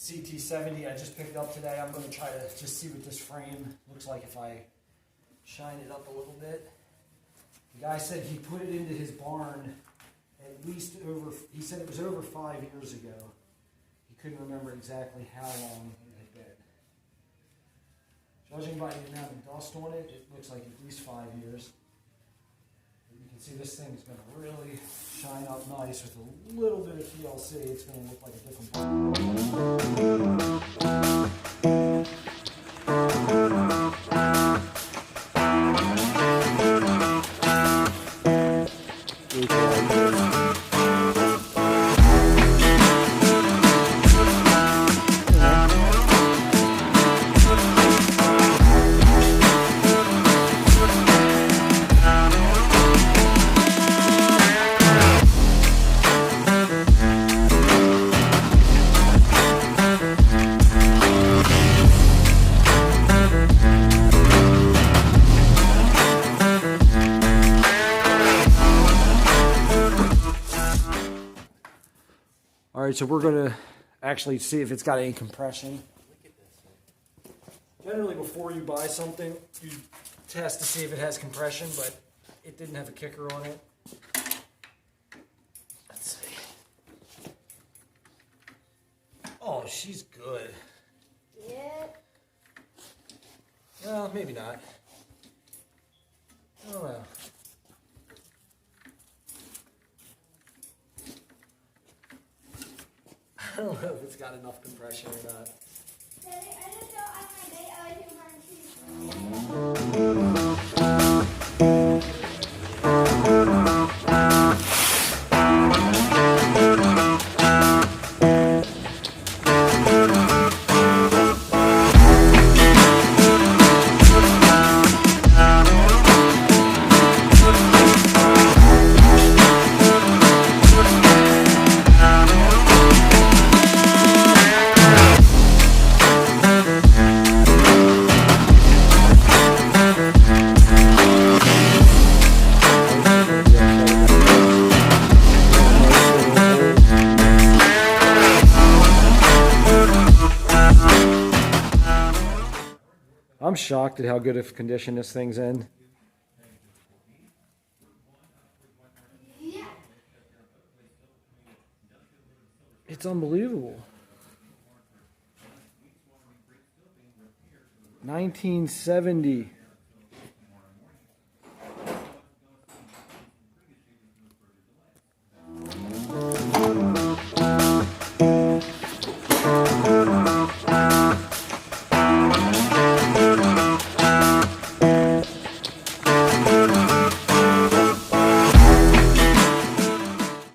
CT70 I just picked up today. I'm going to try to just see what this frame looks like if I shine it up a little bit. The guy said he put it into his barn at least he said it was over 5 years ago. He couldn't remember exactly how long it had been. Judging by the amount of dust on it, it looks like at least 5 years. You can see this thing is going to really shine up nice with a little bit of TLC. It's going to look like a different All right, so we're going to actually see if it's got any compression. Generally, before you buy something, you test to see if it has compression, but it didn't have a kicker on it. Let's see. Oh, she's good. Yeah. Well, maybe not. I don't know. I don't know if it's got enough compression or not. Daddy, I just don't have my bait. I do I'm shocked at how good of condition this thing's in. Yeah. It's unbelievable. 1970.